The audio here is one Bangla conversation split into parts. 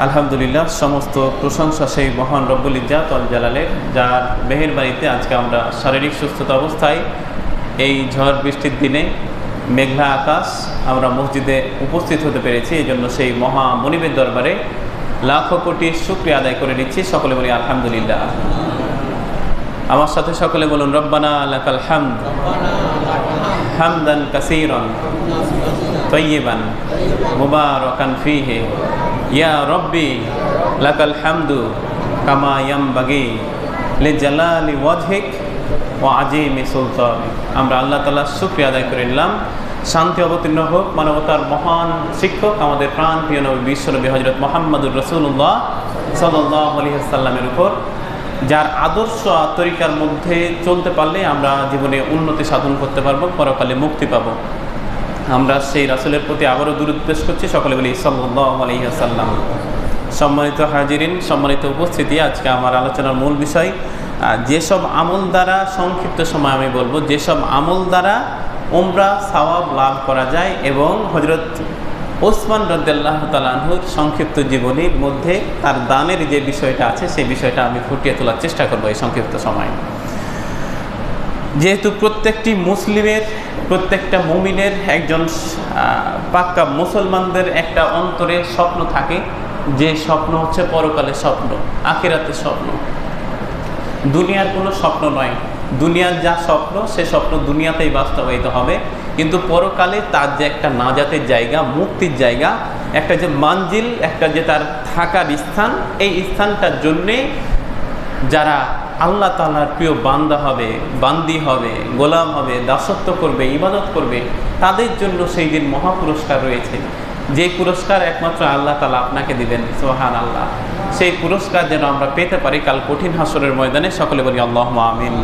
আলহামদুলিল্লাহ, সমস্ত প্রশংসা সেই মহান রব্বুল ইজ্জাত ওয়াল জালালের, যার মেহেরবানিতে আজকে আমরা শারীরিক সুস্থতা অবস্থায় এই ঝড় বৃষ্টির দিনে মেঘলা আকাশ আমরা মসজিদে উপস্থিত হতে পেরেছি। এই জন্য সেই মহা মনিবের দরবারে লাখো কোটি শুকরিয়া আদায় করে নিচ্ছি। সকলে বলি আলহামদুলিল্লাহ। আমার সাথে সকলে বলুন রব্বানা লাকাল হামদ হামদান কাসীরান তাইয়িবান মুবারাকান ফীহি ইয়া রব্বি লাকাল হামদু কামা ইয়ামবাগি লিজালালি ওয়াজহিক ওয়া আযীমি সুলতানিক। আমরা আল্লাহ তাআলার শুকরিয়া আদায় করে নিলাম। শান্তি অবতীর্ণ হোক মানবতার মহান শিক্ষক আমাদের প্রাণপ্রিয় নবী বিশ্বনবী হযরত মুহাম্মদুর রাসূলুল্লাহ সাল্লাল্লাহু আলাইহি ওয়াসাল্লামের উপর, যার আদর্শ তরিকার মধ্যে চলতে পারলে আমরা জীবনে উন্নতি সাধন করতে পারবো, পরকালে মুক্তি পাবো। আমরা সেই রাসূলের প্রতি আবারও দুরূদ পেশ করছি। সকলে বলি সাল্লাল্লাহু আলাইহি ওয়াসাল্লাম। সম্মানিত হাজিরিন, সম্মানিত উপস্থিতি, আজকে আমার আলোচনার মূল বিষয় যেসব আমল দ্বারা, সংক্ষিপ্ত সময় আমি বলবো, যেসব আমল দ্বারা উমরা সওয়াব লাভ করা যায় এবং হযরত ওসমান রাদিয়াল্লাহু তাআলা আনহুর সংক্ষিপ্ত জীবনীর মধ্যে তার দানের যে বিষয়টা আছে সেই বিষয়টা আমি ফুটিয়ে তোলার চেষ্টা করবো এই সংক্ষিপ্ত সময়ে। যেহেতু প্রত্যেকটি মুসলিমের, প্রত্যেকটা মুমিনের, একজন পাক্কা মুসলমানদের একটা অন্তরে স্বপ্ন থাকে, যে স্বপ্ন হচ্ছে পরকালের স্বপ্ন, আখিরাতের স্বপ্ন। দুনিয়ার কোনো স্বপ্ন নয়। দুনিয়ার যা স্বপ্ন সে স্বপ্ন দুনিয়াতেই বাস্তবায়িত হবে, কিন্তু পরকালে তার যে একটা নাজাতের জায়গা, মুক্তির জায়গা, একটা যে মানজিল, একটা যে তার থাকার স্থান, এই স্থানটার জন্যে যারা আল্লাহ তাআলার প্রিয় বান্দা হবে, বান্দি হবে, গোলাম হবে, দাসত্ব করবে, ইবাদত করবে, তাদের জন্য সেই দিন মহা পুরস্কার রয়েছে। যে পুরস্কার একমাত্র আল্লাহ তাআলা আপনাকে দিবেন, সুবহানাল্লাহ। সেই পুরস্কার যেন আমরা পেতে পারি কাল কঠিন হাসরের ময়দানে। সকলে বলি আল্লাহুম্মা আমিন।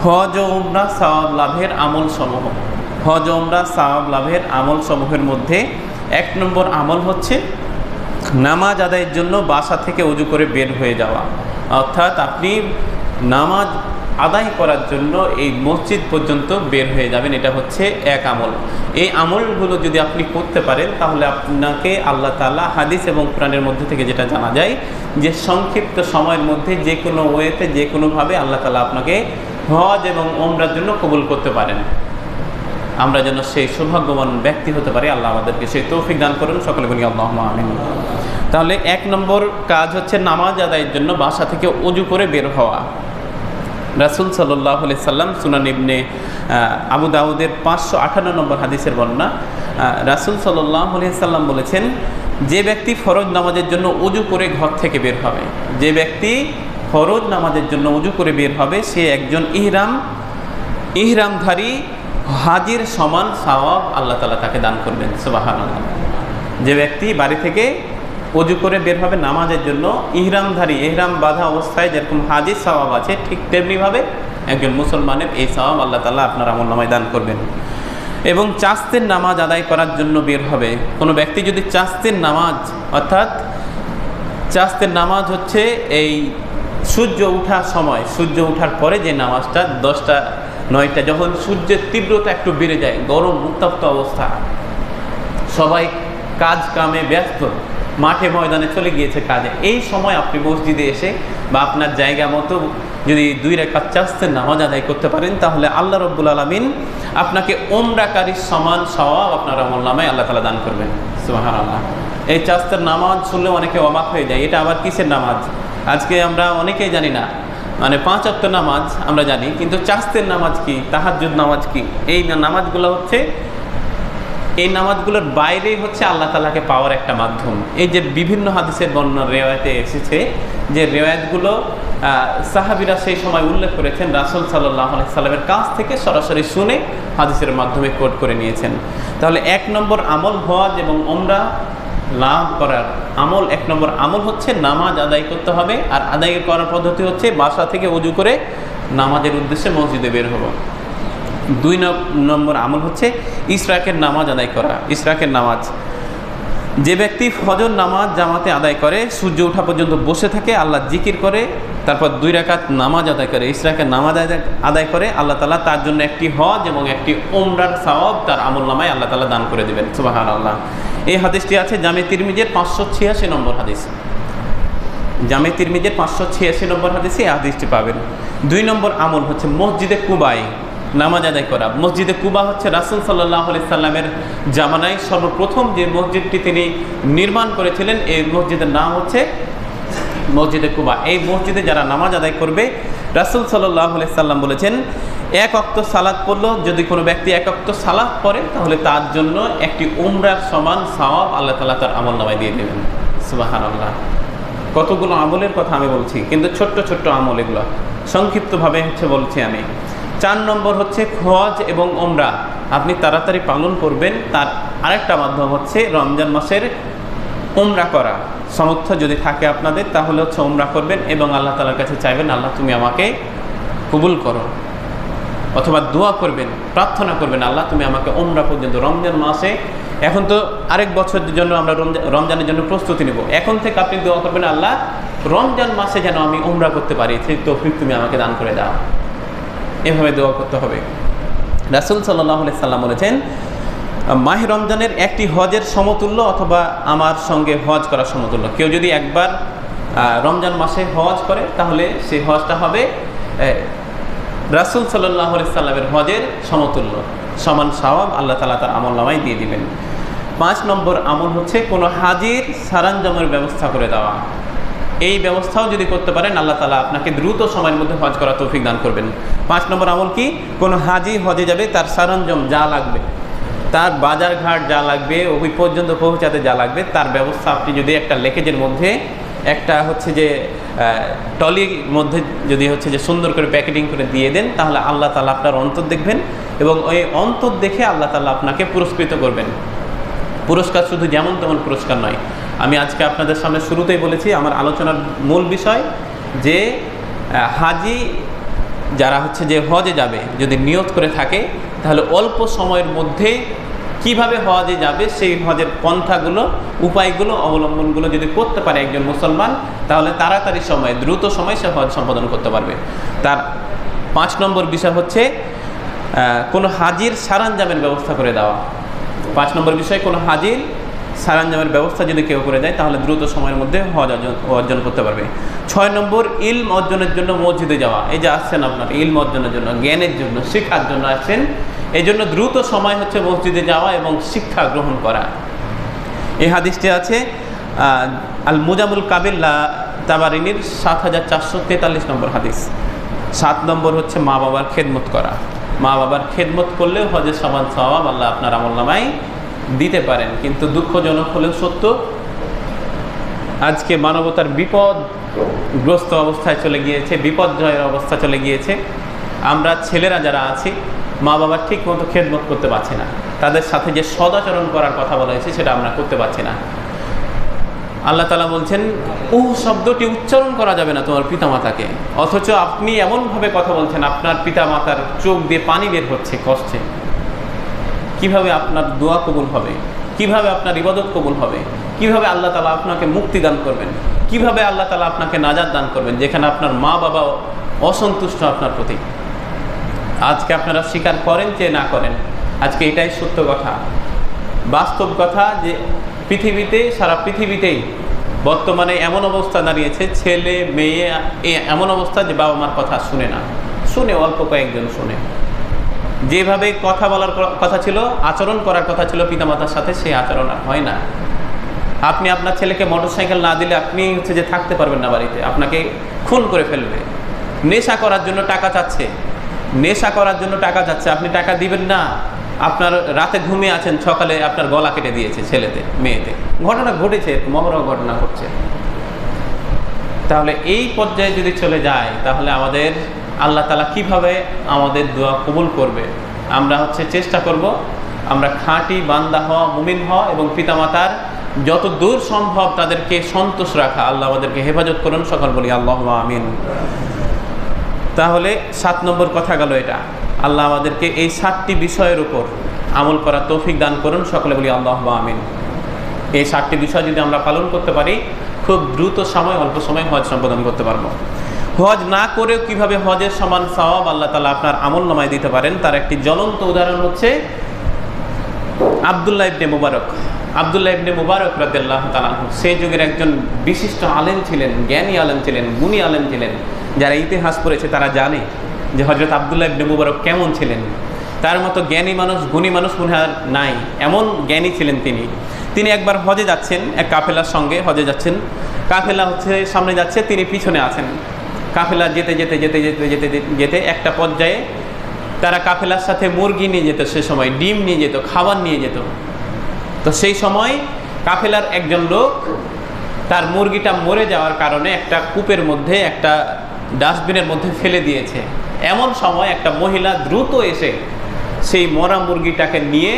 হজ ও উমরা সওয়াব লাভের আমল সমূহ। হজ ও উমরা সওয়াব লাভের আমল সমূহের মধ্যে 1 নম্বর আমল হচ্ছে নামাজ আদায়ের জন্য বাসা থেকে ওযু করে বের হয়ে যাওয়া। অর্থাৎ আপনি নামাজ আদায় করার জন্য এই মসজিদ পর্যন্ত বের হয়ে যাবেন, এটা হচ্ছে এক আমল। এই আমলগুলো যদি আপনি করতে পারেন তাহলে আপনাকে আল্লাহ তাআলা হাদিস এবং কোরআনের মধ্যে থেকে যেটা জানা যায় যে সংক্ষিপ্ত সময়ের মধ্যে যে কোনো ওয়েতে, যে কোনোভাবে আল্লাহ তাআলা আপনাকে হজ এবং উমরার জন্য কবুল করতে পারেন। আমরা যেন সেই সৌভাগ্যবান ব্যক্তি হতে পারি, আল্লাহ আমাদেরকে সেই তৌফিক দান করুন। সকলে বলি আল্লাহুম্মা আমিন। তাহলে 1 নম্বর কাজ হচ্ছে নামাজ আদায়ের জন্য বাসা থেকে ওযু করে বের হওয়া। রাসূল সাল্লাল্লাহু আলাইহি সাল্লাম, সুনান ইবনে আবু দাউদের 558 নম্বর হাদিসের বর্ণনা, রাসূল সাল্লাল্লাহু আলাইহি সাল্লাম বলেছেন, যে ব্যক্তি ফরজ নামাজের জন্য ওযু করে ঘর থেকে বের হবে, যে ব্যক্তি ফরজ নামাজের জন্য ওযু করে বের হবে, সে একজন ইহরামধারী হাজির সমান সওয়াব আল্লাহ তাআলা তাকে দান করবেন, সুবহানাল্লাহ। যে ব্যক্তি বাড়ি থেকে ওযু করে বের হবে নামাজের জন্য, ইহরামধারী, ইহরাম বাঁধা অবস্থায় যেরকম হাজির সওয়াব আছে, ঠিক তেমনিভাবে একজন মুসলমানের এই সওয়াব আল্লাহ তাআলা আপনার আমলনামায় দান করবেন। এবং চাস্তের নামাজ আদায় করার জন্য বের হবে। কোনো ব্যক্তি যদি চাস্তের নামাজ, অর্থাৎ চাস্তের নামাজ হচ্ছে এই সূর্য ওঠার সময়, সূর্য ওঠার পরে যে নামাজটা 10টা 9টা, যখন সূর্যের তীব্রতা একটু বেড়ে যায়, গরম উত্তপ্ত অবস্থা, সবাই কাজ কামে ব্যস্ত, মাঠে ময়দানে চলে গিয়েছে কাজে, এই সময় আপনি মসজিদে এসে বা আপনার জায়গা মতো যদি 2 রাকাত চাস্তের নামাজ আদায় করতে পারেন, তাহলে আল্লাহ রাব্বুল আলামিন আপনাকে উমরাকারীর সমান সওয়াব আপনার আমলনামায় আল্লাহ তাআলা দান করবেন, সুবহানাল্লাহ। এই চাস্তের নামাজ শুনলে অনেকে অবাক হয়ে যায়, এটা আবার কিসের নামাজ? আজকে আমরা অনেকেই জানি না, মানে 5 ওয়াক্ত নামাজ আমরা জানি, কিন্তু চাস্তের নামাজ কি, তাহাজ্জুদ নামাজ কি? এই নামাজগুলো হচ্ছে, এই নামাজগুলোর বাইরেই হচ্ছে আল্লাহ তাআলাকে পাওয়ার একটা মাধ্যম। এই যে বিভিন্ন হাদিসের বর্ণনা রেওয়ায়েতে এসেছে, যে রেওয়ায়েতগুলো সাহাবীরা সেই সময় উল্লেখ করেছেন, রাসূল সাল্লাল্লাহু আলাইহি সাল্লামের কাছ থেকে সরাসরি শুনে হাদিসের মাধ্যমে কোট করে নিয়েছেন। তাহলে 1 নম্বর আমল হজ এবং উমরা লাভ করার আমল, 1 নম্বর আমল হচ্ছে নামাজ আদায় করতে হবে। আর আদায় করার পদ্ধতি হচ্ছে বাসা থেকে ওযু করে নামাজের উদ্দেশ্যে মসজিদে বের হবো। 2 নম্বর আমল হচ্ছে ইশরাকের নামাজ আদায় করা। ইশরাকের নামাজ, যে ব্যক্তি ফজর নামাজ জামাতে আদায় করে, সূর্য ওঠা পর্যন্ত বসে থাকে, আল্লাহ জিকির করে, তারপর 2 রাকাত নামাজ আদায় করে, ইশরাকের নামাজ আদায় করে, আল্লাহ তাআলা তার জন্য একটি হজ এবং একটি উমরার সওয়াব তার আমলনামায় আল্লাহ তাআলা দান করে দেবেন, সুবহানাল্লাহ। এই হাদিসটি আছে জামে তিরমিজির 586 নম্বর হাদিস। জামে তিরমিজির 586 নম্বর হাদিসে এই হাদিসটি পাবেন। 2 নম্বর আমল হচ্ছে মসজিদে কুবায় নামাজ আদায় করা। মসজিদে কুবা হচ্ছে রাসূল সাল্লাল্লাহু আলাইহি সাল্লামের জামানায় সর্বপ্রথম যে মসজিদটি তিনি নির্মাণ করেছিলেন, এই মসজিদের নাম হচ্ছে মসজিদে কুবা। এই মসজিদে যারা নামাজ আদায় করবে, রাসূল সাল্লাল্লাহু আলাইহি সাল্লাম বলেছেন, এক ওয়াক্ত সালাত পড়লো, যদি কোনো ব্যক্তি এক ওয়াক্ত সালাত পড়ে তাহলে তার জন্য একটি উমরার সমান সওয়াব আল্লাহ তাআলা তার আমলনামায় দিয়ে দেবেন। সুবহানাল্লাহ, কতগুলো আমলের কথা আমি বলছি, কিন্তু ছোট্ট ছোট্ট আমল, এগুলো সংক্ষিপ্তভাবে বলছি আমি। 4 নম্বর হচ্ছে হজ এবং উমরা আপনি তাড়াতাড়ি পালন করবেন। তার আরেকটা মাধ্যম হচ্ছে রমজান মাসের উমরা করা। সামর্থ্য যদি থাকে আপনাদের তাহলে উমরা করবেন এবং আল্লাহ তাআলার কাছে চাইবেন, আল্লাহ তুমি আমাকে কবুল করো, অথবা দোয়া করবেন, প্রার্থনা করবেন, আল্লাহ তুমি আমাকে উমরা পর্যন্ত রমজান মাসে, এখন তো আরেক বছরের জন্য আমরা রমজানের জন্য প্রস্তুতি নেব, এখন থেকে আপনি দোয়া করবেন, আল্লাহ রমজান মাসে যেন আমি উমরা করতে পারি, সেই তৌফিক তুমি আমাকে দান করে দাও। এভাবে দোয়া করতে হবে। রাসূল সাল্লাল্লাহু আলাইহি সাল্লাম বলেছেন, মাহে রমজানের একটি হজের সমতুল্য অথবা আমার সঙ্গে হজ করার সমতুল্য। কেউ যদি একবার রমজান মাসে হজ করে তাহলে সেই হজটা হবে রাসূল সাল্লাল্লাহু আলাইহি সাল্লামের হজের সমতুল্য, সমান সওয়াব আল্লাহ তাআলা তার আমলনামায় দিয়ে দিবেন। 5 নম্বর আমল হচ্ছে কোনো হাজির সরঞ্জামের ব্যবস্থা করে দেওয়া। এই ব্যবস্থাও যদি করতে পারেন আল্লাহ তাআলা আপনাকে দ্রুত সময়ের মধ্যে হজ করার তৌফিক দান করবেন। 5 নম্বর আমল কি? কোনো হাজি হজে যাবে, তার সরঞ্জাম যা লাগবে, তার বাজার ঘাট যা লাগবে, ওই পর্যন্ত পৌঁছাতে যা লাগবে, তার ব্যবস্থা আপনি যদি একটা লেকেজের মধ্যে, একটা টলির মধ্যে যদি সুন্দর করে প্যাকেটিং করে দিয়ে দেন, তাহলে আল্লাহ তাআলা আপনার অন্তর দেখবেন এবং ওই অন্তর দেখে আল্লাহ তাআলা আপনাকে পুরস্কৃত করবেন। পুরস্কার শুধু যেমন তেমন পুরস্কার নয়। আমি আজকে আপনাদের সামনে শুরুতেই বলেছি, আমার আলোচনার মূল বিষয় যে হাজি যারা হজে যাবে, যদি নিয়ত করে থাকে তাহলে অল্প সময়ের মধ্যে কিভাবে হজে যাবে সেই হজের পন্থাগুলো, উপায়গুলো, অবলম্বনগুলো যদি করতে পারে একজন মুসলমান, তাহলে তাড়াতাড়ি সময়ে, দ্রুত সময়ে সে হজ সম্পাদন করতে পারবে। তার 5 নম্বর বিষয় হচ্ছে কোনো হাজির সরঞ্জামের ব্যবস্থা করে দেওয়া। 5 নম্বর বিষয়, কোনো হাজির সরঞ্জামের ব্যবস্থা যদি কেউ করে দেয় তাহলে দ্রুত সময়ের মধ্যে হজ অর্জন করতে পারবে। 6 নম্বর, ইলম অর্জনের জন্য মসজিদে যাওয়া। এই যে আসছেন আপনার ইলম অর্জনের জন্য, জ্ঞানের জন্য, শিক্ষার জন্য আসছেন, এই জন্য দ্রুত সময় মসজিদে যাওয়া এবং শিক্ষা গ্রহণ করা। এই হাদিসটি আছে আল মুজামুল কাবিল তাবারিনির 7443 নম্বর হাদিস। 7 নম্বর হচ্ছে মা বাবার খেদমত করা। মা বাবার খেদমত করলেও হজের সমান সওয়াব আল্লাহ আপনার আমলনামায় দিতে পারেন। কিন্তু দুঃখজনক হলেও সত্য, আজকে মানবতার বিপদগ্রস্ত অবস্থায় চলে গিয়েছে, বিপর্যয়ের অবস্থা চলে গিয়েছে। আমরা ছেলেরা যারা আছি, মা বাবার ঠিক মতো খেদমত করতে পারছি না, তাদের সাথে যে সদাচরণ করার কথা বলা হয়েছে সেটা আমরা করতে পারছি না। আল্লাহ তাআলা বলছেন, শব্দটি উচ্চারণ করা যাবে না তোমার পিতামাতাকে, অথচ আপনি এমনভাবে কথা বলছেন আপনার পিতামাতার চোখ দিয়ে পানি বের হচ্ছে কষ্টে। কিভাবে আপনার দোয়া কবুল হবে? কিভাবে আপনার ইবাদত কবুল হবে? কিভাবে আল্লাহ তাআলা আপনাকে মুক্তি দান করবেন? কিভাবে আল্লাহ তাআলা আপনাকে নাজাত দান করবেন যেখানে আপনার মা বাবা অসন্তুষ্ট আপনার প্রতি? আজকে আপনারা স্বীকার করেন যে না করেন, আজকে এটাই সত্য কথা, বাস্তব কথা যে পৃথিবীতে, সারা পৃথিবীতেই বর্তমানে এমন অবস্থা দাঁড়িয়েছে, ছেলে মেয়ে এমন অবস্থা যে বাবা মার কথা শুনে না, শুনে অল্প কয়েকজন শুনে। যেভাবে কথা বলার কথা ছিল, আচরণ করার কথা ছিল পিতামাতার সাথে, সেই আচরণ আর হয় না। আপনি আপনার ছেলেকে মোটরসাইকেল না দিলে আপনি যে থাকতে পারবেন না বাড়িতে, আপনাকে খুন করে ফেলবে। নেশা করার জন্য টাকা চাচ্ছে, নেশা করার জন্য টাকা চাচ্ছে, আপনি টাকা দিবেন না। আপনার রাতে ঘুমিয়ে আছেন, সকালে আপনার গলা কেটে দিয়েছে ছেলেতে, মেয়েতে। ঘটনা ঘটেছে, মহরহ ঘটনা ঘটছে। তাহলে এই পর্যায়ে যদি চলে যায় তাহলে আমাদের আল্লাহ তাআলা কিভাবে আমাদের দোয়া কবুল করবে? আমরা চেষ্টা করব আমরা খাঁটি বান্দা হওয়া, মুমিন হওয়া এবং পিতামাতার যত দূর সম্ভব তাদেরকে সন্তোষ রাখা। আল্লাহ আমাদেরকে হেফাজত করুন, সকল বলি আল্লাহুম্মা আমিন। তাহলে 7 নম্বর কথা গেল এটা। আল্লাহ আমাদেরকে এই 7টি বিষয়ের উপর আমল করার তৌফিক দান করুন, সকলে বলি আল্লাহুম্মা আমিন। এই 7টি বিষয় যদি আমরা পালন করতে পারি, খুব দ্রুত সময়, অল্প সময় হজ সম্পাদন করতে পারবো। হজ না করেও কিভাবে হজের সমান সওয়াব আল্লাহ তাআলা আপনার আমলনামায় দিতে পারেন, তার একটি জ্বলন্ত উদাহরণ হচ্ছে আব্দুল্লাহ ইবনে মুবারক আব্দুল্লাহ ইবনে মুবারক রাদিয়াল্লাহু তাআলা আনহু সেই যুগের একজন বিশিষ্ট আলেম ছিলেন, জ্ঞানী আলেম ছিলেন, গুণী আলেম ছিলেন। যারা ইতিহাস পড়েছে তারা জানে যে হযরত আব্দুল্লাহ ইবনে মুবারক কেমন ছিলেন। তার মতো জ্ঞানী মানুষ, গুণী মানুষ মনে হয় নাই, এমন জ্ঞানী ছিলেন তিনি। তিনি একবার হজে যাচ্ছেন, এক কাফেলার সঙ্গে হজে যাচ্ছেন। কাফেলা হচ্ছে সামনে যাচ্ছে, তিনি পিছনে আছেন। কাফেলা যেতে যেতে যেতে যেতে যেতে যেতে একটা পর্যায়ে তারা কাফেলার সাথে মুরগি নিয়ে যেত, সে সময় ডিম নিয়ে যেত, খাবার নিয়ে যেত। তো সেই সময় কাফেলার একজন লোক তার মুরগিটা মরে যাওয়ার কারণে একটা কূপের মধ্যে, একটা ডাস্টবিনের মধ্যে ফেলে দিয়েছে। এমন সময় একটা মহিলা দ্রুত এসে সেই মরা মুরগিটাকে নিয়ে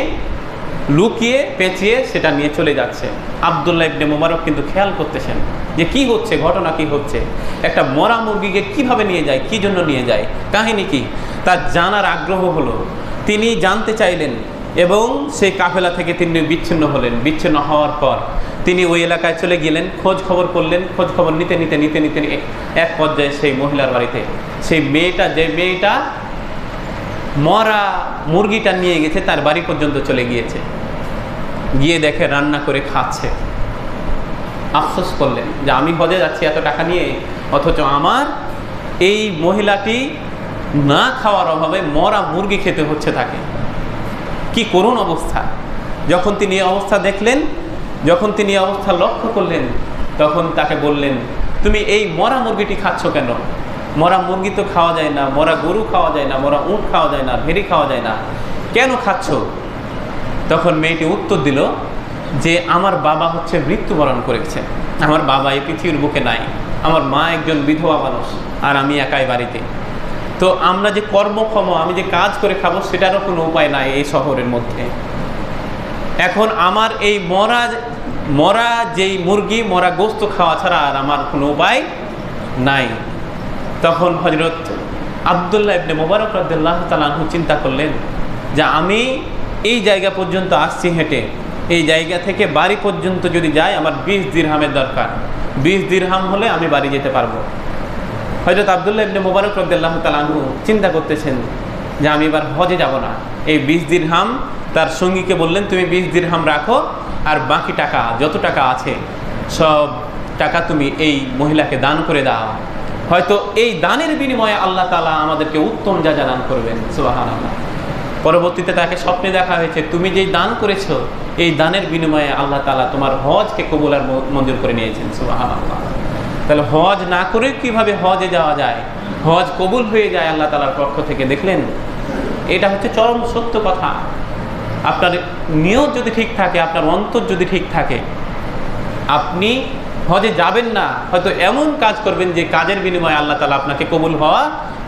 লুকিয়ে পেঁচিয়ে সেটা নিয়ে চলে যাচ্ছে। আব্দুল্লাহ ইবনে মুবারক কিন্তু খেয়াল করতেছেন যে কি হচ্ছে, ঘটনা কি হচ্ছে, একটা মরা মুরগিকে কিভাবে নিয়ে যায়, কি জন্য নিয়ে যায়, কাহিনী কি, তার জানার আগ্রহ হলো। তিনি জানতে চাইলেন এবং সেই কাফেলা থেকে তিনি বিচ্ছিন্ন হলেন। বিচ্ছিন্ন হওয়ার পর তিনি ওই এলাকায় চলে গেলেন, খোঁজ খবর করলেন। খোঁজ খবর নিতে নিতে নিতে নিতে এক পর্যায়ে সেই মহিলার বাড়িতে সেই মেয়েটা, যে মেয়েটা মরা মুরগিটা নিয়ে গেছে, তার বাড়ি পর্যন্ত চলে গিয়েছে। গিয়ে দেখে রান্না করে খাচ্ছে। আফসোস করলেন যে আমি হজে যাচ্ছি এত টাকা নিয়ে, অথচ আমার এই মহিলাটি না খাওয়ার অভাবে মরা মুরগি খেতে হচ্ছে তাকে। কি করুণ অবস্থা। যখন তিনি এই অবস্থা দেখলেন, যখন তিনি এই অবস্থা লক্ষ্য করলেন, তখন তাকে বললেন, তুমি এই মরা মুরগিটি খাচ্ছ কেন? মরা মুরগি তো খাওয়া যায় না, মরা গরু খাওয়া যায় না, মরা উট খাওয়া যায় না, ভেড়ি খাওয়া যায় না, কেন খাচ্ছ? তখন মেয়েটি উত্তর দিল যে আমার বাবা হচ্ছে মৃত্যুবরণ করেছে, আমার বাবা এই পৃথিবীর বুকে নাই, আমার মা একজন বিধবা মানুষ, আর আমি একাই বাড়িতে। তো আমরা যে কর্মক্ষম, আমি যে কাজ করে খাবো সেটারও কোনো উপায় নাই এই শহরের মধ্যে। এখন আমার এই মরা যেই মুরগি, মরা গোস্ত খাওয়া ছাড়া আর আমার কোনো উপায় নাই। তখন হযরত আব্দুল্লাহ ইবনে মুবারক রাদিয়াল্লাহু তাআলা আনহু চিন্তা করলেন যে আমি এই জায়গা পর্যন্ত আসছি হেঁটে, এই জায়গা থেকে বাড়ি পর্যন্ত যদি যাই আমার 20 দিরহামের দরকার। 20 দিরহাম হলে আমি বাড়ি যেতে পারবো। হযরত আব্দুল্লাহ ইবনে মুবারক রাদিয়াল্লাহু তাআলা আনহু চিন্তা করতেছেন যে আমি এবার হজে যাব না। এই 20 দিরহাম তার সঙ্গীকে বললেন, তুমি 20 দিরহাম রাখো, আর বাকি টাকা যত টাকা আছে সব টাকা তুমি এই মহিলাকে দান করে দাও। হয়তো এই দানের বিনিময়ে আল্লাহ তাআলা আমাদেরকে উত্তম যাজা দান করবেন। সুবহানাল্লাহ। পরবর্তীতে তাকে স্বপ্নে দেখা হয়েছে, তুমি যেই দান করেছো এই দানের বিনিময়ে আল্লাহ তাআলা তোমার হজকে কবুল আর মঞ্জুর করে নিয়েছেন। সুবহানাল্লাহ। তাহলে হজ না করে কিভাবে হজে যাওয়া যায়, হজ কবুল হয়ে যায় আল্লাহ তাআলার পক্ষ থেকে। দেখলেন, এটা হচ্ছে চরম সত্য কথা। আপনার নিয়ত যদি ঠিক থাকে, আপনার অন্তর যদি ঠিক থাকে, আপনি হজে যাবেন না, হয়তো এমন কাজ করবেন যে কাজের বিনিময়ে আল্লাহ তাআলা আপনাকে কবুল হওয়া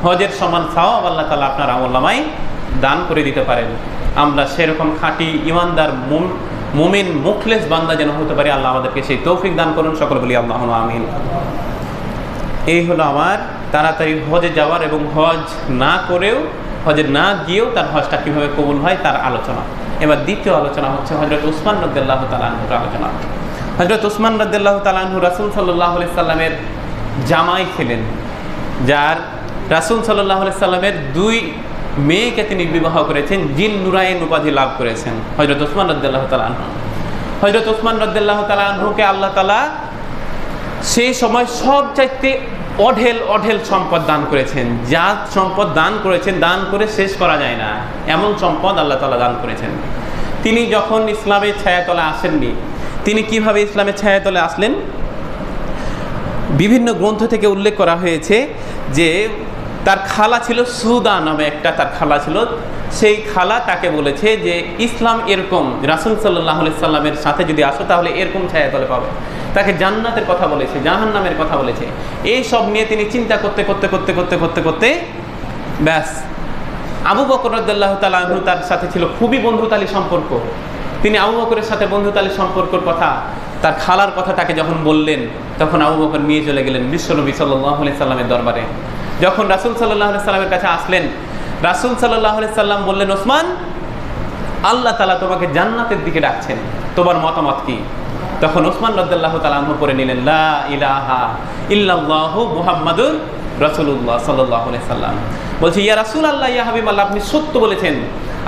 হজের সমান সওয়াব আল্লাহ তাআলা আপনার আমলনামায় দান করে দিতে পারেন। আমরা সেরকম খাঁটি ইমানদার মুমিন মুখলেস বান্দা যেন হতে পারি, আল্লাহ আমাদেরকে সেই তৌফিক দান করুন। সকল বলি আল্লাহুম্মা আমিন। এই হলো আমার তাড়াতাড়ি হজে যাওয়ার এবং হজ না করেও, হজে না গিয়েও তার হজটা কীভাবে কবুল হয় তার আলোচনা। এবার দ্বিতীয় আলোচনা হচ্ছে হযরত উসমান রাদিয়াল্লাহু তাআলা আনহুর আলোচনা। হযরত উসমান রাদিয়াল্লাহু তাআলা আনহু রাসূল সাল্লাল্লাহু আলাইহি সাল্লামের জামাই ছিলেন, যার রাসূল সাল্লাল্লাহু আলাইহি সাল্লামের 2 মেয়েকে তিনি বিবাহ করেছেন, জিন নুরাইন উপাধি লাভ করেছেন হযরত উসমান রাদিয়াল্লাহু তাআলা আনহু। হযরত উসমান রাদিয়াল্লাহু তাআলা আনহুকে আল্লাহ তাআলা সেই সময় সবচাইতে অঢেল সম্পদ দান করেছেন। যা সম্পদ দান করেছেন, দান করে শেষ করা যায় না, এমন সম্পদ আল্লাহ তাআলা দান করেছেন। তিনি যখন ইসলামের ছায়াতলে আসেননি, তিনি কিভাবে ইসলামের ছায়াতলে আসলেন? বিভিন্ন গ্রন্থ থেকে উল্লেখ করা হয়েছে যে তার খালা ছিল, সুদা নামে একটা তার খালা ছিল। সেই খালা তাকে বলেছে যে ইসলাম এরকম, রাসূল সাল্লাল্লাহু আলাইহি সাল্লামের সাথে যদি আসো তাহলে এরকম ছায়াতলে পাবে। তাকে জান্নাতের কথা বলেছে, জাহান্নামের কথা বলেছে। এই সব নিয়ে তিনি চিন্তা করতে করতে করতে করতে করতে করতে ব্যাস আবু বকর রাদিয়াল্লাহু তাআলা আনহু তার সাথে ছিল খুবই বন্ধুতালী সম্পর্ক। তিনি আবু বকরের সাথে বন্ধুতালী সম্পর্কের কথা, তার খালার কথা তাকে যখন বললেন, তখন আবু বকর নিয়ে চলে গেলেন বিশ্বনবী সাল্লাল্লাহু আলাইহি সাল্লামের দরবারে। যখন রাসূল সাল্লাল্লাহু আলাইহি সাল্লামের কাছে আসলেন, রাসূল সাল্লাল্লাহু আলাইহি সাল্লাম বললেন, ওসমান, আল্লাহ তাআলা তোমাকে জান্নাতের দিকে ডাকছেন, তোমার মতামত কি? তখন ওসমান রাদিয়াল্লাহু তাআলা আনহু পড়ে নিলেন, লা ইলাহা ইল্লাল্লাহু মুহাম্মাদুর রাসূলুল্লাহ সাল্লাল্লাহু আলাইহি সাল্লাম। বলছে, ইয়া রাসূলুল্লাহ, ইয়া হাবিবাল্লাহ, আপনি সত্য বলেছেন,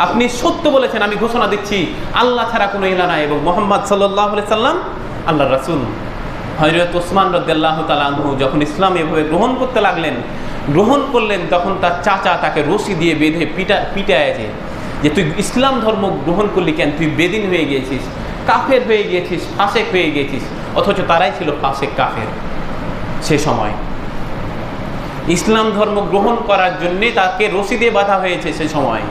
আপনি সত্য বলেছেন, আমি ঘোষণা দিচ্ছি আল্লাহ ছাড়া কোনো ইলাহ নাই এবং মুহাম্মদ সাল্লাল্লাহু আলাইহি সাল্লাম আল্লাহর রাসূল। হযরত ওসমান রাদিয়াল্লাহু তাআলা আনহু যখন ইসলাম এভাবে গ্রহণ করতে লাগলেন, গ্রহণ করলেন, তখন তার চাচা তাকে রশি দিয়ে বেঁধে পিটাইছে যে তুই ইসলাম ধর্ম গ্রহণ করলি কেন, তুই বেদিন হয়ে গিয়েছিস, কাফের হয়ে গিয়েছিস, ফাসেক হয়ে গিয়েছিস। অথচ তারাই ছিল ফাসেক কাফের সে সময়। ইসলাম ধর্ম গ্রহণ করার জন্যে তাকে রশি দিয়ে বাঁধা হয়েছে সে সময়।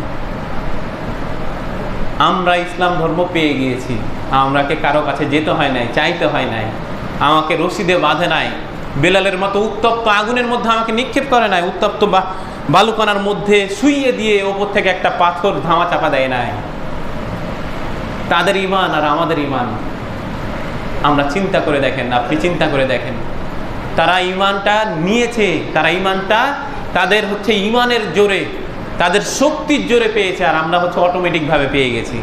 আমরা ইসলাম ধর্ম পেয়ে গিয়েছি, আমরাকে কারো কাছে যেতে হয় নাই, চাইতে হয় নাই, আমাকে রশি দিয়ে বাঁধে নাই, বেলালের মতো উত্তপ্ত আগুনের মধ্যে আমাকে নিক্ষেপ করে নাই, উত্তপ্ত বালুকণার মধ্যে শুইয়ে দিয়ে ওপর থেকে একটা পাথর ধামা চাপা দেয় নাই। তাদের ঈমান আর আমাদের ঈমান আমরা চিন্তা করে দেখেন, আপনি চিন্তা করে দেখেন, তারা ঈমানটা নিয়েছে, তারা ঈমানটা তাদের হচ্ছে ঈমানের জোরে, তাদের শক্তির জোরে পেয়েছে, আর আমরা হচ্ছে অটোমেটিকভাবে পেয়ে গেছি।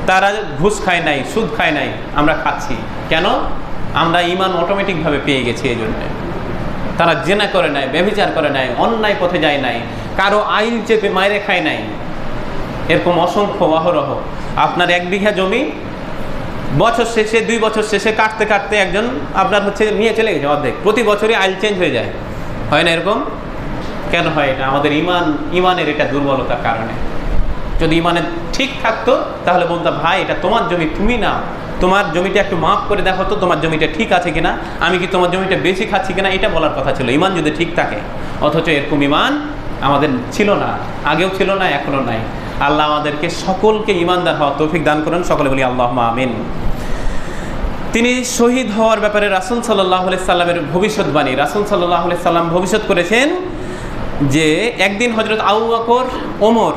তারা ঘুষ খায় নাই, সুদ খায় নাই, আমরা খাচ্ছি কেন? আমরা ঈমান অটোমেটিকভাবে পেয়ে গেছি এই জন্যে। তারা জেনা করে নাই, ব্যভিচার করে নাই, অন্যায় পথে যায় নাই, কারো আইল চেপে মাইরে খায় নাই। এরকম অসংখ্য অহরহ। আপনার 1 বিঘা জমি বছর শেষে 2 বছর শেষে কাটতে কাটতে একজন আপনার হচ্ছে নিয়ে চলে গেছে অর্ধেক। প্রতি বছরই আইল চেঞ্জ হয়ে যায়, হয় না এরকম? কেন হয় এটা? আমাদের ঈমানের এটা দুর্বলতার কারণে। যদি ঈমানের ঠিক থাকতো তাহলে বলতাম ভাই এটা তোমার জমি, তুমি না, তোমার জমিটা একটু মাফ করে দেখো তো তোমার জমিটা ঠিক আছে কিনা, আমি কি তোমার জমিটা বেশি খাচ্ছি কিনা, এটা বলার কথা ছিল ঈমান যদি ঠিক থাকে। অথচ এরকম ঈমান আমাদের ছিল না, আগেও ছিল না, এখনো নাই। আল্লাহ আমাদেরকে সকলকে ঈমানদার হওয়ার তৌফিক দান করেন, সকলে বলি আল্লাহুম্মা আমিন। তিনি শহীদ হওয়ার ব্যাপারে রাসূল সাল্লাল্লাহু আলাইহি সাল্লামের ভবিষ্যৎবাণী, রাসূল সাল্লাল্লাহু আলাইহি সাল্লাম ভবিষ্যৎ করেছেন যে একদিন হযরত আবু বকর, ওমর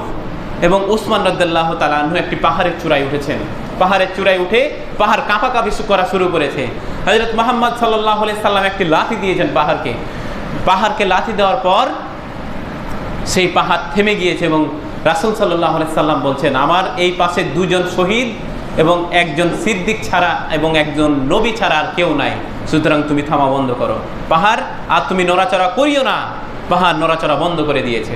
এবং উসমান রাদিয়াল্লাহু তাআলা আনহু একটি পাহাড়ের চূড়ায় উঠেছেন। পাহাড়ের চূড়ায় উঠে পাহাড় কাঁপাকাঁপি করা শুরু করেছে। হযরত মুহাম্মদ সাল্লাল্লাহু আলাইহি সাল্লাম একটি লাঠি দিয়েছেন পাহাড়কে লাঠি দেওয়ার পর সেই পাহাড় থেমে গিয়েছে এবং রাসূল সাল্লাল্লাহু আলাইহি সাল্লাম বলছেন আমার এই পাশে 2 জন শহীদ এবং একজন সিদ্দিক ছাড়া এবং একজন নবী ছাড়া আর কেউ নাই, সুতরাং তুমি থামা বন্ধ করো পাহাড়, আর তুমি নড়াচড়া করিও না। পাহাড় নড়াচড়া বন্ধ করে দিয়েছে।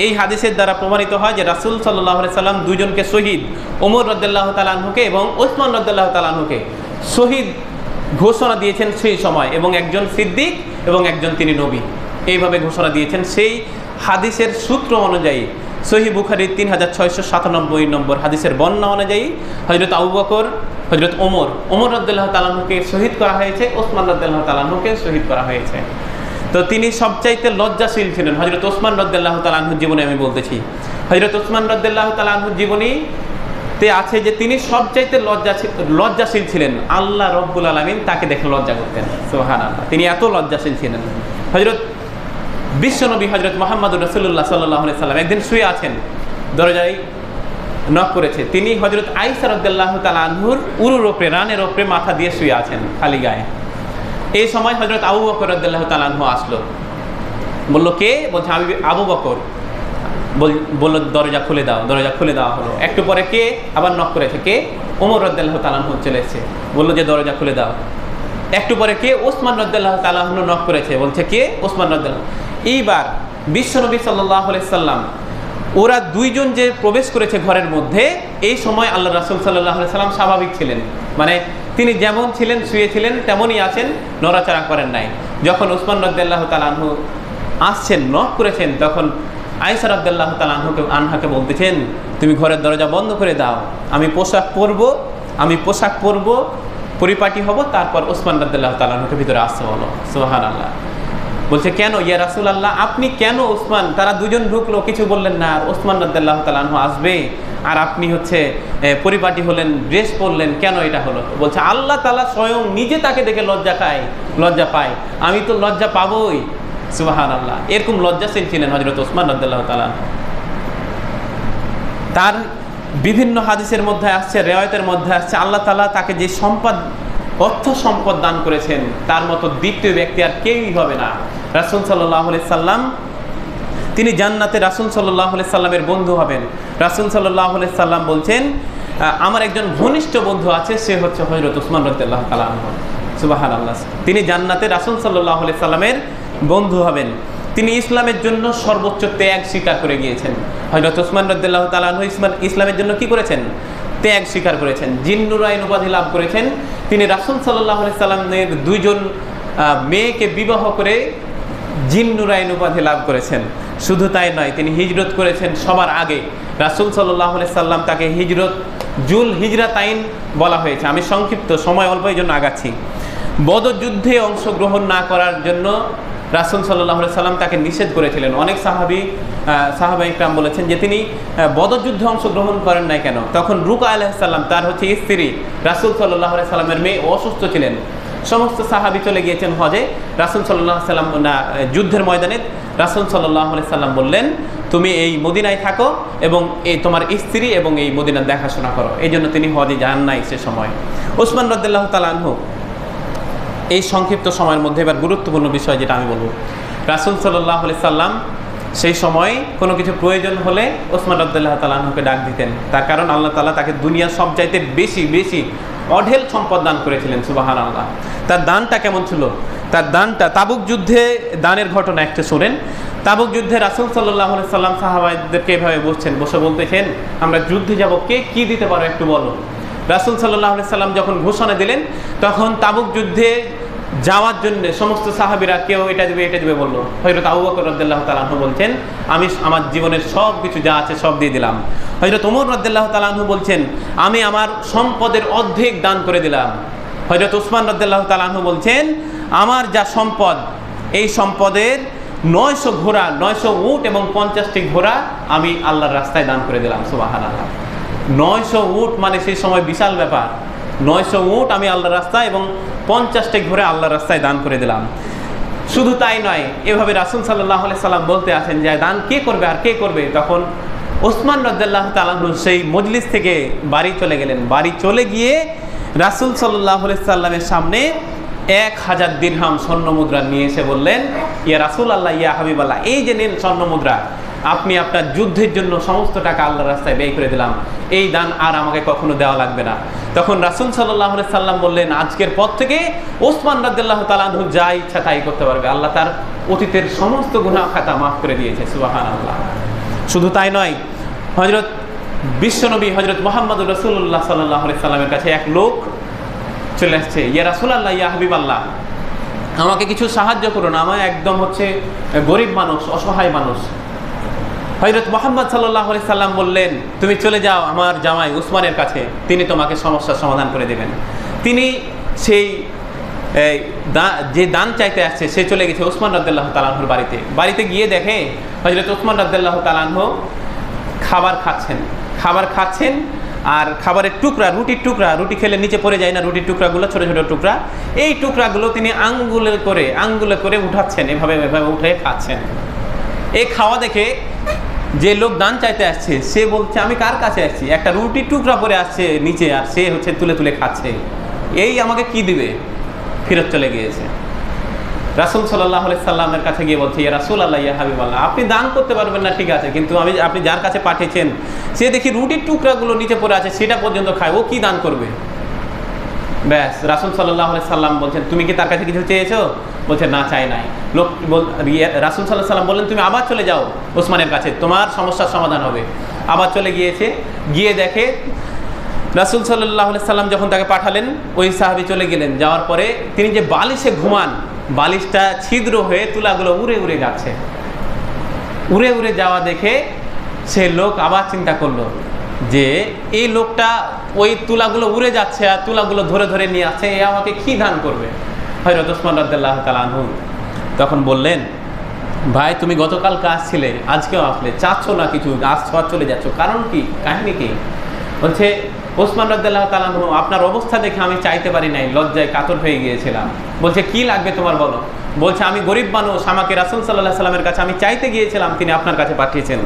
এই হাদিসের দ্বারা প্রমাণিত হয় যে রাসূল সাল্লাল্লাহু আলাইহি সাল্লাম 2 জনকে শহীদ, ওমর রাদিয়াল্লাহু তাআলা আনহুকে এবং ওসমান রাদিয়াল্লাহু তাআলা আনহুকে শহীদ ঘোষণা দিয়েছেন সেই সময়, এবং একজন সিদ্দিক এবং একজন তিনি নবী, এইভাবে ঘোষণা দিয়েছেন। সেই হাদিসের সূত্র অনুযায়ী সহিহ বুখারীর 3697 নম্বর হাদিসের বর্ণনা অনুযায়ী হযরত আবু বকর, হযরত ওমর রাদিয়াল্লাহু তাআলা আনহুকে শহীদ করা হয়েছে, ওসমান রাদিয়াল্লাহু তাআলা আনহুকে শহীদ করা হয়েছে। তো তিনি সবচাইতে লজ্জাশীল ছিলেন। হযরত ওসমান রাদিয়াল্লাহু তাআলা আনহুর জীবনে আমি বলতেছি, হযরত ওসমান রাদিয়াল্লাহু তাআলা আনহুর জীবনীতে আছে যে তিনি সবচাইতে লজ্জাশীল ছিলেন। আল্লাহ রব্বুল আলামিন তাকে দেখে লজ্জা করতেন, সুবহানাল্লাহ। তিনি এত লজ্জাশীল ছিলেন। হযরত বিশ্বনবী হযরত মুহাম্মদুর রাসূলুল্লাহ সাল্লাল্লাহু আলাইহি সাল্লাম একদিন শুয়ে আছেন, দরজায় নক করেছে। তিনি হযরত আয়েশা রাদিয়াল্লাহু তাআলা আনহুর উরুর উপরে, রানের উপরে মাথা দিয়ে শুয়ে আছেন খালি গায়ে। এই সময় হযরত আবু বকর রাদিয়াল্লাহু তাআলা আনহু আসলো, বলল কে? বলছে আমি আবু বকর। বলল দরজা খুলে দাও। দরজা খুলে দেওয়া হলো। একটু পরে কে আবার নক করেছে? কে? ওমর রাদিয়াল্লাহু তাআলা আনহু চলে এসেছে, বলল যে দরজা খুলে দাও। একটু পরে কে? ওসমান রাদিয়াল্লাহু তাআলা আনহু নক করেছে, বলছে কে? ওসমান রাদিয়াল্লাহু। এইবার বিশ্বনবী সাল্লাল্লাহু আলাইহি সাল্লাম ওরা 2 জন যে প্রবেশ করেছে ঘরের মধ্যে, এই সময় আল্লাহ রাসূল সাল্লাল্লাহু আলাইহি সাল্লাম স্বাভাবিক ছিলেন, মানে তিনি যেমন ছিলেন শুয়েছিলেন তেমনই আছেন, নড়াচড়া করেন নাই। যখন ওসমান রাদিয়াল্লাহু তাআলা আনহু আসছেন, নক করেছেন, তখন আয়েশা রাদিয়াল্লাহু তাআলা আনহাকে বলতেছেন তুমি ঘরের দরজা বন্ধ করে দাও, আমি পোশাক পরব, পরিপাটি হব, তারপর ওসমান রাদিয়াল্লাহু তাআলা আনহুকে ভিতরে আসতে বলো। সুবহানাল্লাহ। বলছে কেন ইয়া রাসূলুল্লাহ, আপনি কেন ওসমান, তারা 2 জন ঢুকলো কিছু বললেন না, আর ওসমান রাদিয়াল্লাহু তাআলা আনহু আসবে আর আপনি হচ্ছে পরিপাটি হলেন, ড্রেস পরলেন, কেন এটা হলো? বলছে আল্লাহ তাআলা স্বয়ং নিজে তাকে দেখে লজ্জা পায়, আমি তো লজ্জা পাবই। সুবহানাল্লাহ। এরকম লজ্জাশীল ছিলেন হযরত ওসমান রাদিয়াল্লাহু তাআলা। তার বিভিন্ন হাদিসের মধ্যে আসছে, রিওয়ায়াতের মধ্যে আসছে, আল্লাহ তাআলা তাকে যে অর্থ সম্পদ দান করেছেন তার মতো দ্বিতীয় ব্যক্তি আর কেউই হবে না। রাসূল সাল্লাল্লাহু আলাইহি সাল্লাম তিনি জান্নাতে রাসূল সাল্লাল্লাহু আলাইহি সাল্লামের বন্ধু হবেন। রাসূল সাল্লাল্লাহু আলাইহি সাল্লাম বলছেন আমার একজন ঘনিষ্ঠ বন্ধু আছে, সে হচ্ছে হযরত ওসমান রাদিয়াল্লাহু তাআলা আনহু। সুবহানাল্লাহ। তিনি জান্নাতে রাসূল সাল্লাল্লাহু আলাইহি সাল্লামের বন্ধু হবেন। তিনি ইসলামের জন্য সর্বোচ্চ ত্যাগ স্বীকার করে গিয়েছেন। হযরত ওসমান রাদিয়াল্লাহু তাআলা আনহু ইসলামের জন্য কি করেছেন? ত্যাগ স্বীকার করেছেন, জিন্নুরাইন উপাধি লাভ করেছেন। তিনি রাসূল সাল্লাল্লাহু আলাইহি সাল্লামের দুইজন মেয়েকে বিবাহ করে জিন্নুরাইন উপাধি লাভ করেছেন। শুধু তাই নয়, তিনি হিজরত করেছেন সবার আগে। রাসূল সাল্লাল্লাহু আলাইহি সাল্লাম তাকে জুল হিজরাতাইন বলা হয়েছে। আমি সংক্ষিপ্ত সময় অল্প এই জন্য আগাচ্ছি। বদর যুদ্ধে অংশগ্রহণ না করার জন্য রাসূল সাল্লাল্লাহু আলাইহি সাল্লাম তাকে নিষেধ করেছিলেন। অনেক সাহাবা ইকরাম বলেছেন যে তিনি বদর যুদ্ধে অংশগ্রহণ করেন নাই কেন? তখন রুকা আলাইহিস সালাম, তার হচ্ছে স্ত্রী, রাসূল সাল্লাল্লাহু আলাইহি সাল্লামের মেয়ে, অসুস্থ ছিলেন। সমস্ত সাহাবী চলে গিয়েছেন হজে। রাসূল সাল্লাল্লাহু আলাইহি সাল্লাম যুদ্ধের ময়দানে রাসূল সাল্লাল্লাহু আলাইহি সাল্লাম বললেন, তুমি এই মদিনায় থাকো এবং এই তোমার স্ত্রী এবং এই মদিনার দেখাশোনা করো। এই জন্য তিনি হজে যান নাই সে সময়। ওসমান রাদিয়াল্লাহু তাআলা আনহু, এই সংক্ষিপ্ত সময়ের মধ্যে এবার গুরুত্বপূর্ণ বিষয় যেটা আমি বলব, রাসূল সাল্লাল্লাহু আলাইহি সাল্লাম সেই সময় কোনো কিছু প্রয়োজন হলে ওসমান রাদিয়াল্লাহু তাআলা আনহুকে ডাক দিতেন। তার কারণ আল্লাহ তাআলা তাকে দুনিয়ার সবচাইতে বেশি অঢেল সম্পদ দান করেছিলেন। সুবহানাল্লাহ। তার দানটা কেমন ছিল? তার দানটা, তাবুক যুদ্ধে দানের ঘটনা একটা শোনেন। তাবুক যুদ্ধে রাসূল সাল্লাল্লাহু আলাইহি সাল্লাম সাহাবাদেরকে এভাবে বসে বলতেছেন, আমরা যুদ্ধে যাব, কে কি দিতে পারো একটু বলো। রাসূল সাল্লাল্লাহু আলাইহি সাল্লাম যখন ঘোষণা দিলেন, তখন তাবুক যুদ্ধে যাওয়ার জন্য সমস্ত সাহাবীরা কেউ এটা দিবে বললো। হযরত আবু বকর রাদিয়াল্লাহু তাআলা আনহু বলছেন, আমি আমার জীবনের সব কিছু যা আছে সব দিয়ে দিলাম। হযরত ওমর রাদিয়াল্লাহু তাআলা আনহু বলছেন, আমি আমার সম্পদের অর্ধেক দান করে দিলাম। হযরত ওসমান রাদিয়াল্লাহু তাআলা আনহু বলছেন, আমার যা সম্পদ, এই সম্পদের 900 ঘোড়া, 900 উট এবং 50টি ঘোড়া আমি আল্লাহর রাস্তায় দান করে দিলাম। সুবহানাল্লাহ। 900 উট মানে সেই সময় বিশাল ব্যাপার। 900 উট আমি আল্লাহর রাস্তায় এবং 50টি ঘোড়া আল্লাহর রাস্তায় দান করে দিলাম। শুধু তাই নয়, এভাবে রাসূল সাল্লাল্লাহু আলাইহি সাল্লাম বলতে আছেন যে দান কে করবে আর কে করবে। তখন ওসমান রাদিয়াল্লাহু তাআলা আনহু সেই মজলিস থেকে বাড়ি চলে গেলেন। বাড়ি চলে গিয়ে রাসূল সাল্লাল্লাহু আলাইহি সাল্লামের সামনে 1000 দিরহাম স্বর্ণ মুদ্রা নিয়ে এসে বললেন, ইয়া রাসূলুল্লাহ, ইয়া হাবিবাল্লাহ, এই যে নেন স্বর্ণ মুদ্রা, আপনি আপনার যুদ্ধের জন্য সমস্ত টাকা আল্লাহর রাস্তায় ব্যয় করে দিলাম, এই দান আর আমাকে কখনো দেওয়া লাগবে না। তখন রাসূল সাল্লাল্লাহু আলাইহি সাল্লাম বললেন, আজকের পর থেকে ওসমান রাদিয়াল্লাহু তাআলা আনহু যা ইচ্ছা তাই করতে পারবে। আল্লাহ তার অতীতের সমস্ত গুনাহ খাতা মাফ করে দিয়েছে। সুবহানাল্লাহ। শুধু তাই নয়, হযরত বিশ্বনবী হযরত মুহাম্মদুর রাসূলুল্লাহ সাল্লাল্লাহু আলাইহি সাল্লামের কাছে এক লোক চলে আসছে, ইয়া রাসূলুল্লাহ, ইয়া হাবিবাল্লাহ, আমাকে কিছু সাহায্য করুন, আমার একদম হচ্ছে গরিব মানুষ, অসহায় মানুষ। হযরত মুহাম্মদ সাল্লাল্লাহু আলাইহি সাল্লাম বললেন, তুমি চলে যাও আমার জামাই উসমানের কাছে, তিনি তোমাকে সমস্যার সমাধান করে দেবেন। তিনি সেই যে দান চাইতে আসছে সে চলে গেছে ওসমান রাদিয়াল্লাহু তাআলা আনহুর বাড়িতে গিয়ে দেখে হযরত ওসমান রাদিয়াল্লাহু তাআলা আনহু খাবার খাচ্ছেন আর খাবারের টুকরা, রুটি খেলে নিচে পড়ে যায় না, রুটির টুকরাগুলো ছোট ছোট টুকরা, এই টুকরাগুলো তিনি আঙ্গুলে করে উঠাচ্ছেন, এভাবে উঠে খাচ্ছেন। এই খাওয়া দেখে যে লোক দান চাইতে আসছে সে বলছে, আমি কার কাছে আসছি, একটা রুটির টুকরা পরে আসছে নিচে আর সে হচ্ছে তুলে খাচ্ছে, এই আমাকে কি দিবে। ফেরত চলে গিয়েছে। রাসূল সাল্লাল্লাহু আলাইহি সাল্লামের কাছে গিয়ে বলছে, ইয়া রাসূলুল্লাহ, ইয়া হাবিবাল্লাহ, আপনি দান করতে পারবেন না ঠিক আছে, কিন্তু আপনি যার কাছে পাঠিয়েছেন সে দেখি রুটির টুকরাগুলো নিচে পড়ে আছে, সেটা পর্যন্ত খায়, ও কি দান করবে। ব্যাস, রাসূল সাল্লাল্লাহু আলাইহি সাল্লাম বলছেন, তুমি কি তার কাছে কিছু চেয়েছো? বলছে, না, চাই নাই। রাসূল সাল্লাল্লাহু আলাইহি সাল্লাম বললেন, তুমি আবার চলে যাও ওসমানের কাছে, তোমার সমস্যার সমাধান হবে। আবার চলে গিয়েছে, গিয়ে দেখে রাসূল সাল্লাল্লাহু আলাইহি সাল্লাম যখন তাকে পাঠালেন, ওই সাহাবী চলে গেলেন। যাওয়ার পরে তিনি যে বালিশে ঘুমান, বালিশটা ছিদ্র হয়ে তুলাগুলো উড়ে যাচ্ছে। উড়ে যাওয়া দেখে সে লোক আবার চিন্তা করলো যে এই লোকটা ওই তুলাগুলো উড়ে যাচ্ছে আর তুলাগুলো ধরে নিয়ে আসছে, এ আমাকে কি দান করবে। হযরত ওসমান রাদিয়াল্লাহু তাআলা আনহু তখন বললেন, ভাই, তুমি গতকালকে আসছিলে, আজকেও আসলে, চাচ্ছ না কিছু, আজ চলে যাচ্ছ, কারণ কি, কাহিনী কি? বলছে, ওসমান রাদিয়াল্লাহু তাআলা আনহু, আপনার অবস্থা দেখে আমি চাইতে পারি নাই, লজ্জায় কাতর হয়ে গিয়েছিলাম। বলছে, কি লাগবে তোমার বলো। বলছে, আমি গরিব মানুষ, আমাকে রাসূল সাল্লাল্লাহু আলাইহি সাল্লামের কাছে আমি চাইতে গিয়েছিলাম, তিনি আপনার কাছে পাঠিয়েছেন।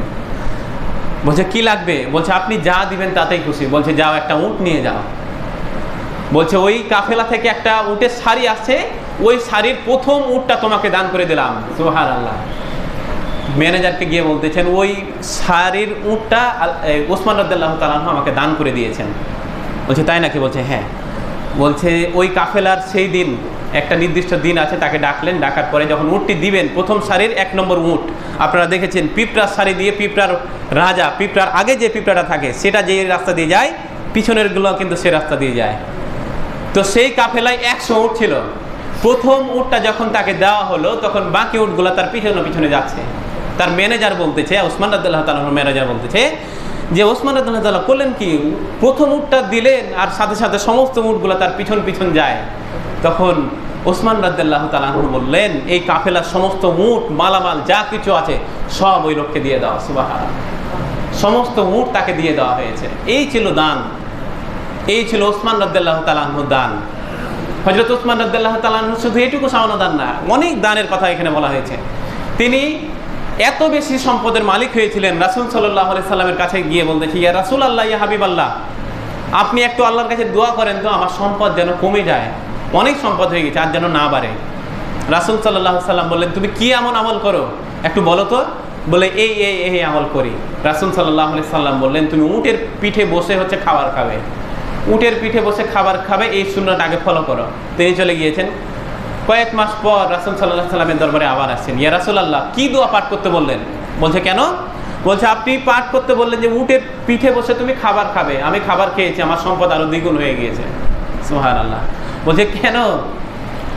বলছে, কি লাগবে? বলছে, আপনি যা দিবেন তাতেই খুশি। বলছে, যাও, একটা উট নিয়ে যাও। বলছে, ওই কাফেলা থেকে একটা উটের শাড়ি আসছে, ওই শাড়ির প্রথম উটটা তোমাকে দান করে দিলাম। সুবহানাল্লাহ। ম্যানেজারকে গিয়ে বলতেছেন, ওই শাড়ির উটটা ওসমান রাদিয়াল্লাহু তাআলা আনহু আমাকে দান করে দিয়েছেন। বলছে, তাই নাকি? বলছে, হ্যাঁ। বলছে ওই কাফেলার সেই দিন একটা নির্দিষ্ট দিন আছে, তাকে ডাকলেন, ডাকার পরে যখন উটটি দিবেন, প্রথম সারির 1 নম্বর উট, আপনারা দেখেছেন পিঁপড়ার সারি দিয়ে পিঁপড়ার রাজা, পিঁপড়ার আগে যে পিঁপড়াটা থাকে সেটা যে রাস্তা দিয়ে যায়, পিছনেরগুলো কিন্তু সে রাস্তা দিয়ে যায়। তো সেই কাফেলায় 100 উট ছিল। প্রথম উটটা যখন তাকে দেওয়া হলো তখন বাকি উটগুলো তার পিছনে পিছনে যাচ্ছে। তার ম্যানেজার বলতেছে, ওসমান রাদিয়াল্লাহু তাআলার ম্যানেজার বলতেছে যে ওসমান রাদিয়াল্লাহু তাআলা করলেন কি, প্রথম উটটা দিলেন আর সাথে সাথে সমস্ত উটগুলো তার পিছন পিছন যায়। তখন ওসমান রাদিয়াল্লাহু তাআলা বললেন, এই কাফেলার সমস্ত উট মালামাল যা কিছু আছে সব ওই লোককে দিয়ে দাও। সুবহানাল্লাহ, সমস্ত উট তাকে দিয়ে দেওয়া হয়েছে। এই ছিল দান, এই ছিল ওসমান রাদিয়াল্লাহু তাআলা দান। হযরত ওসমান রাদিয়াল্লাহু তাআলা শুধু এটুকু সামান্য দান না, অনেক দানের কথা এখানে বলা হয়েছে। তিনি এত বেশি সম্পদের মালিক হয়েছিলেন, রাসূল সাল্লাল্লাহু আলাইহি সাল্লামের কাছে গিয়ে বলতেছি, ইয়া রাসূলুল্লাহ, ইয়া হাবিবাল্লাহ, আপনি একটু আল্লাহর কাছে দোয়া করেন তো আমার সম্পদ যেন কমে যায়, অনেক সম্পদ হয়ে গেছে আর যেন না বাড়ে। রাসূল সাল্লাল্লাহু আলাইহি সাল্লাম বললেন, তুমি কি এমন আমল করো একটু বলো তো। বলে এই এই এই আমল করি। রাসূল সাল্লাল্লাহু আলাইহি সাল্লাম বললেন, তুমি উটের পিঠে বসে হচ্ছে খাবার খাবে, উটের পিঠে বসে খাবার খাবে, এই সুন্নাহটা আগে ফলো করো। তিনি চলে গিয়েছেন। কয়েক মাস পর রাসূল সাল্লাল্লাহু আলাইহি সাল্লামের দরবারে আবার আসছেন, ইয়া রাসূলুল্লাহ, কি দোয়া পাঠ করতে বললেন? বলছে কেন? বলছে আপনি পাঠ করতে বললেন যে উটের পিঠে বসে তুমি খাবার খাবে, আমি খাবার খেয়েছি, আমার সম্পদ আরো দ্বিগুণ হয়ে গিয়েছে। সুবহানাল্লাহ। বলছে কেন,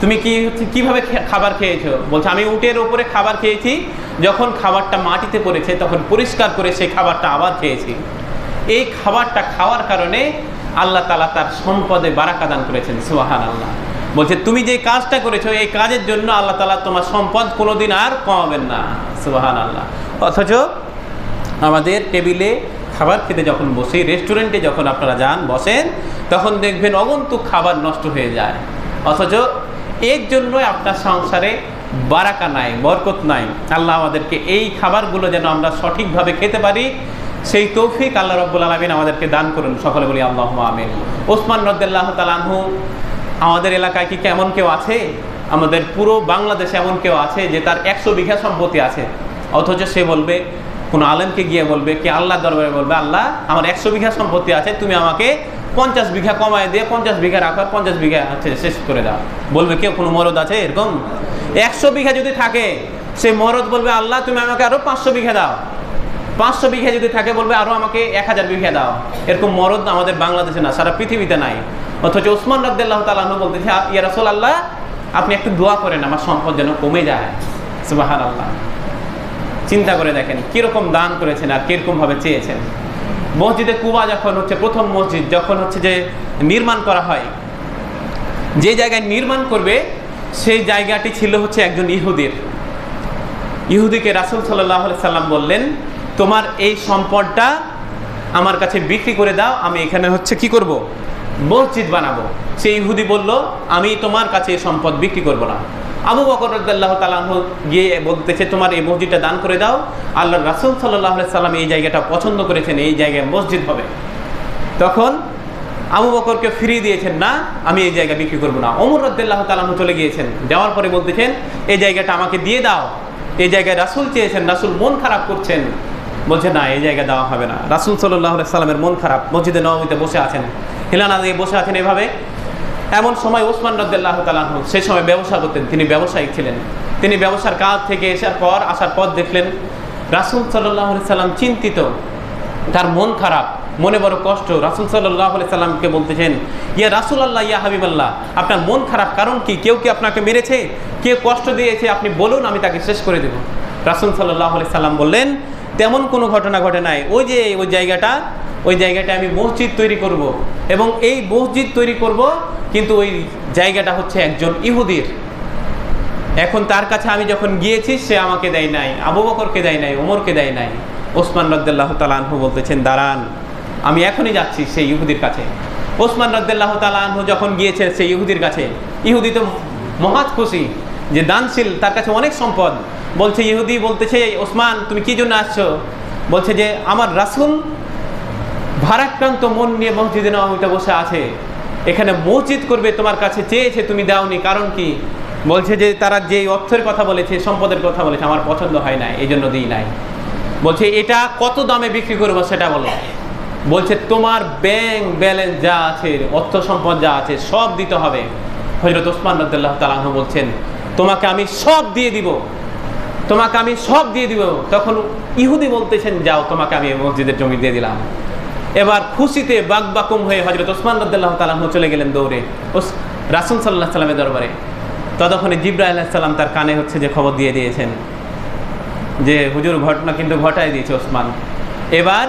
তুমি কিভাবে খাবার খেয়েছো? বলছে আমি উটের উপরে খাবার খেয়েছি, যখন খাবারটা মাটিতে পড়েছে তখন পরিষ্কার করে সেই খাবারটা আবার খেয়েছি। এই খাবারটা খাওয়ার কারণে আল্লাহ তাআলা তার সম্পদে বারাকা দান করেছেন। সুবহানাল্লাহ। বলছে তুমি যে কাজটা করেছো এই কাজের জন্য আল্লাহ তাআলা তোমার সম্পদ কোনোদিন আর কমাবেন না। সুবহানাল্লাহ। অথচ আমাদের টেবিলে খাবার খেতে যখন বসি, রেস্টুরেন্টে যখন আপনারা যান বসেন, তখন দেখবেন অগন্তুক খাবার নষ্ট হয়ে যায়। অথচ এর জন্য আপনার সংসারে বারাকা নাই, বরকত নাই। আল্লাহ আমাদেরকে এই খাবারগুলো যেন আমরা সঠিকভাবে খেতে পারি, সেই তৌফিক আল্লাহ রাব্বুল আলামিন আমাদেরকে দান করুন। সকলে বলি আল্লাহুম্মা আমিন। ওসমান রাদিয়াল্লাহু তাআলা আনহু, আমাদের এলাকায় কি কেমন কেউ আছে? আমাদের পুরো বাংলাদেশে এমন কেউ আছে যে তার 100 বিঘা সম্পত্তি আছে, অথচ সে বলবে, কোনো আলেমকে গিয়ে বলবে কি, আল্লাহর দরবারে বলবে, আল্লাহ আমার 100 বিঘা সম্পত্তি আছে, তুমি আমাকে 50 বিঘা কমায় দিয়ে 50 বিঘা রাখার 50 বিঘা হচ্ছে শেষ করে দাও। বলবে কেউ? কোনো মরদ আছে এরকম? 100 বিঘা যদি থাকে সে মরদ বলবে, আল্লাহ তুমি আমাকে আরো 500 বিঘা দাও। 500 বিঘা যদি থাকে বলবে আরো আমাকে 1000 বিঘা দাও। এরকম মরদ আমাদের বাংলাদেশে না, সারা পৃথিবীতে নাই। অথচ ওসমান রাদিয়াল্লাহু তাআলা আনহু বলতেছে, ইয়া রাসূলুল্লাহ, আপনি একটু দোয়া করেন আমার সম্পদ যেন কমে যায়। সুবহানাল্লাহ। চিন্তা করে দেখেন কিরকম দান করেছেন আর কিরকম ভাবে চেয়েছেন। মসজিদে কুবা যখন হচ্ছে প্রথম মসজিদ যখন হচ্ছে যে নির্মাণ করা হয়, যে জায়গায় নির্মাণ করবে সেই জায়গাটি ছিল হচ্ছে একজন ইহুদিকে রাসূল সাল্লাল্লাহু আলাইহি সাল্লাম বললেন, তোমার এই সম্পদটা আমার কাছে বিক্রি করে দাও, আমি এখানে হচ্ছে কি করব, মসজিদ বানাবো। সেই ইহুদি বলল, আমি তোমার কাছে এই সম্পদ বিক্রি করব না। আবু বকর রাদিয়াল্লাহু তাআলা আনহু গিয়ে বলতেছে, তোমার এই মসজিদটা দান করে দাও, আল্লাহর রাসূল সাল্লাল্লাহু আলাইহি সাল্লাম এই জায়গাটা পছন্দ করেছেন, এই জায়গায় মসজিদ হবে। তখন আবু বকরকে ফিরিয়ে দিয়েছেন, না আমি এই জায়গা বিক্রি করব না। ওমর রাদিয়াল্লাহু তাআলা আনহু চলে গিয়েছেন, যাওয়ার পরে বলতেছেন, এই জায়গাটা আমাকে দিয়ে দাও, এই জায়গায় রাসূল চেয়েছেন, রাসূল মন খারাপ করছেন। বলছে না, এই জায়গা দেওয়া হবে না। রাসূল সাল্লাল্লাহু আলাইহি সাল্লামের মন খারাপ, মসজিদে নববীতে বসে আছেন, হেলানা দিয়ে বসে আছেন এভাবে। এমন সময় ওসমান রাদিয়াল্লাহু তাআলা আনহু সেই সময় ব্যবসা করতেন, তিনি ব্যবসায়িক ছিলেন। তিনি ব্যবসার কাজ থেকে আসার পর দেখলেন রাসূল সাল্লাল্লাহু আলাইহি সাল্লাম চিন্তিত, তার মন খারাপ, মনে বড় কষ্ট। রাসূল সাল্লাল্লাহু আলাইহি সাল্লামকে বলতেছেন, ইয়া রাসূলুল্লাহ, ইয়া হাবিবাল্লাহ, আপনার মন খারাপ কারণ কি? কেউ কি আপনাকে মেরেছে? কে কষ্ট দিয়েছে? আপনি বলুন, আমি তাকে শেষ করে দেব। রাসূল সাল্লাল্লাহু আলাইহি সাল্লাম বললেন, তেমন কোনো ঘটনা ঘটে নাই, ওই যে ওই জায়গাটা আমি মসজিদ তৈরি করব, এবং এই মসজিদ তৈরি করব, কিন্তু ওই জায়গাটা হচ্ছে একজন ইহুদির। এখন তার কাছে আমি যখন গিয়েছি সে আমাকে দেয় নাই, আবু বকরকে দেয় নাই, ওমরকে দেয় নাই। ওসমান রাদিয়াল্লাহু তাআলা আনহু বলতেছেন, দাঁড়ান, আমি এখনই যাচ্ছি সেই ইহুদির কাছে। ওসমান রাদিয়াল্লাহু তাআলা আনহু যখন গিয়েছেন সেই ইহুদির কাছে, ইহুদি তো মহৎ খুশি যে দানশীল, তার কাছে অনেক সম্পদ। বলছে ইহুদি বলতেছে, ওসমান তুমি কি জন্য আসছো? বলছে যে আমার রাসূল ভারাক্রান্ত মন নিয়ে মসজিদে নববীতে বসে আছে, এখানে মসজিদ করবে, তোমার কাছে চেয়েছে, তুমি দাওনি, কারণ কি? বলছে যে তারা যে অর্থের কথা বলেছে, সম্পদের কথা বলেছে, আমার পছন্দ হয় না, এই জন্য দিই নাই। বলছে এটা কত দামে বিক্রি করবো সেটা বলো। বলছে তোমার ব্যাংক ব্যালেন্স যা আছে, অর্থ সম্পদ যা আছে সব দিতে হবে। হযরত ওসমান রাদিয়াল্লাহু তাআলা আনহু বলছেন তোমাকে আমি সব দিয়ে দিব, তোমাকে আমি সব দিয়ে দিব। তখন ইহুদি বলতেছেন যাও, তোমাকে আমি মসজিদের জমি দিয়ে দিলাম। এবার খুশিতে বাকবাকুম হয়ে হযরত ওসমান রাদিয়াল্লাহু তাআলা আনহু চলে গেলেন দৌড়ে রাসূল সাল্লাল্লাহু আলাইহি ওয়াসাল্লামের দরবারে। ততক্ষণে জিবরাইল আলাইহিস সালাম তার কানে হচ্ছে যে খবর দিয়ে দিয়েছেন যে হুজুর ঘটনা কিন্তু ঘটাই দিয়েছে ওসমান। এবার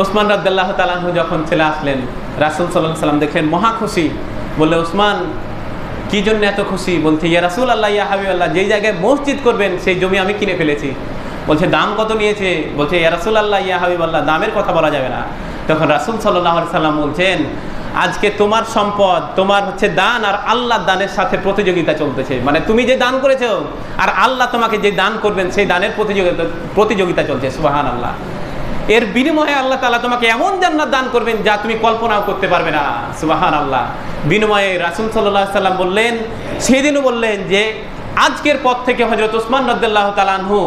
ওসমান রাদিয়াল্লাহু তাআলা আনহু যখন চলে আসলেন, রাসূল সাল্লাল্লাহু আলাইহি ওয়াসাল্লাম দেখেন মহা খুশি। বললে ওসমান কি জন্য এত খুশি? বলছে ইয়া রাসূলুল্লাহ ইয়া হাবিবাল্লাহ, যেই জায়গায় মসজিদ করবেন সেই জমি আমি কিনে ফেলেছি। বলছে দাম কত নিয়েছে? বলছে ইয়া রাসূলুল্লাহ ইয়া হাবিবাল্লাহ, দামের কথা বলা যাবে না। তখন রাসূল সাল্লাল্লাহু আলাইহি সাল্লাম বলছেন আজকে তোমার সম্পদ, তোমার হচ্ছে দান আর আল্লাহর দানের সাথে প্রতিযোগিতা চলতেছে। মানে তুমি যে দান করেছো আর আল্লাহ তোমাকে যে দান করবেন সেই দানের প্রতিযোগিতা চলছে। সুবহানাল্লাহ। এর বিনিময়ে আল্লাহ তাআলা তোমাকে এমন জান্নাত দান করবেন যা তুমি কল্পনাও করতে পারবে না। সুবহানাল্লাহ। বিনিময়ে রাসূল সাল্লাল্লাহু আলাইহি সাল্লাম বললেন, সেদিনও বললেন যে আজকের পর থেকে হযরত ওসমান রাদিয়াল্লাহু তাআলা আনহু,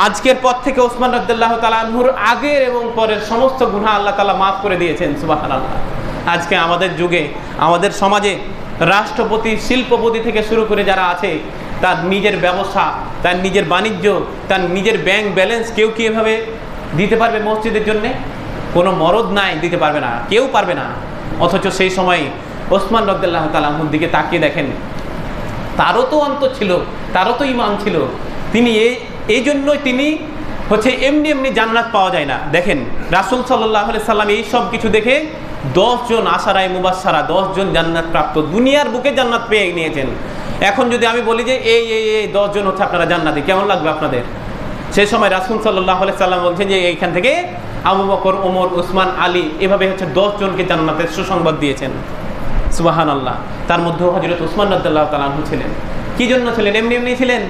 আজকের পর থেকে ওসমান রাদিয়াল্লাহু তাআলা আনহুর আগের এবং পরের সমস্ত গুনাহ আল্লাহ তাআলা মাফ করে দিয়েছেন। সুবহানাল্লাহ। আজকে আমাদের যুগে, আমাদের সমাজে রাষ্ট্রপতি, শিল্পপতি থেকে শুরু করে যারা আছে, তার নিজের ব্যবসা, তার নিজের বাণিজ্য, তার নিজের ব্যাংক ব্যালেন্স কেউ কি এভাবে দিতে পারবে মসজিদের জন্যে? কোনো মরদ নাই, দিতে পারবে না, কেউ পারবে না। অথচ সেই সময় ওসমান রাদিয়াল্লাহু তাআলা আনহুর দিকে তাকিয়ে দেখেন, তারও তো অন্তর ছিল, তারও তো ঈমান ছিল। তিনি এই জন্যই তিনি হচ্ছে এমনি এমনি জান্নাত পাওয়া যায় না। দেখেন রাসূল সাল্লাল্লাহু আলাইহি সাল্লাম এই সব কিছু দেখে 10 জন আশারায়ে মুবাশশারা, 10 জন জান্নাত প্রাপ্ত, দুনিয়ার বুকে জান্নাত পেয়ে নিয়েছেন। এখন যদি আমি বলি যে এই 10 জন হচ্ছে আপনারা জান্নাতি, কেমন লাগবে আপনাদের? সেই সময় রাসূল সাল্লাল্লাহু আলাইহি সাল্লাম বলছেন যে এইখান থেকে আবু বকর, ওমর, উসমান, আলী, এভাবে হচ্ছে 10 জনকে জান্নাতের সুসংবাদ দিয়েছেন। সুবহানাল্লাহ। তার মধ্যে হযরত ওসমান রাদিয়াল্লাহু তাআলা আনহু ছিলেন। কি জন্য ছিলেন? এমনি এমনি ছিলেন?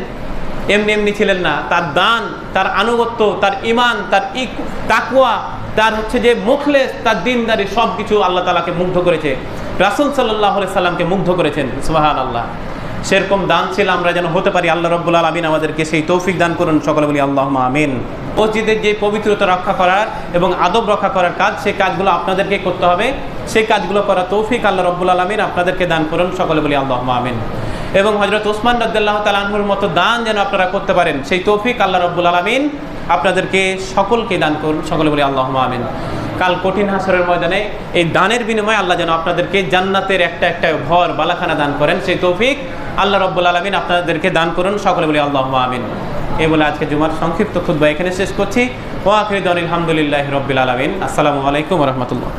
এমনি এমনি ছিলেন না। তার দান, তার আনুগত্য, তার ঈমান, তার তাকওয়া, তার হচ্ছে যে মুখলেস, তার দ্বীনদারি, সব কিছু আল্লাহ তাআলাকে মুগ্ধ করেছে, রাসূল সাল্লাল্লাহু আলাইহি সাল্লামকে মুগ্ধ করেছেন। সুবহানাল্লাহ। সেরকম দান ছিল আমরা যেন হতে পারি। আল্লাহ রাব্বুল আলামিন আমাদেরকে সেই তৌফিক দান করুন। সকলে বলি আল্লাহুম্মা আমিন। মসজিদের যে পবিত্রতা রক্ষা করার এবং আদব রক্ষা করার কাজ, সেই কাজগুলো আপনাদেরকে করতে হবে। সেই কাজগুলো করার তৌফিক আল্লাহ রাব্বুল আলামিন আপনাদেরকে দান করুন। সকলে বলি আল্লাহুম্মা আমিন। এবং হযরত ওসমান রাদিয়াল্লাহু তাআলা আনহুর মতো দান যেন আপনারা করতে পারেন, সেই তৌফিক আল্লাহ রাব্বুল আলামিন আপনাদেরকে সকলকে দান করুন। সকলে বলি আল্লাহুম্মা আমিন। কাল কঠিন হাসরের ময়দানে এই দানের বিনিময়ে আল্লাহ যেন আপনাদেরকে জান্নাতের একটা একটা ঘর, বালাখানা দান করেন, সেই তৌফিক আল্লাহ রাব্বুল আলামিন আপনাদেরকে দান করুন। সকলে বলি আল্লাহুম্মা আমিন। এই বলে আজকে জুমার সংক্ষিপ্ত খুতবা এখানে শেষ করছি। ওয়া আখিরু দাওয়ানা আলহামদুলিল্লাহি রাব্বিল আলামিন। আসসালামু আলাইকুম ওয়া রাহমাতুল্লাহ।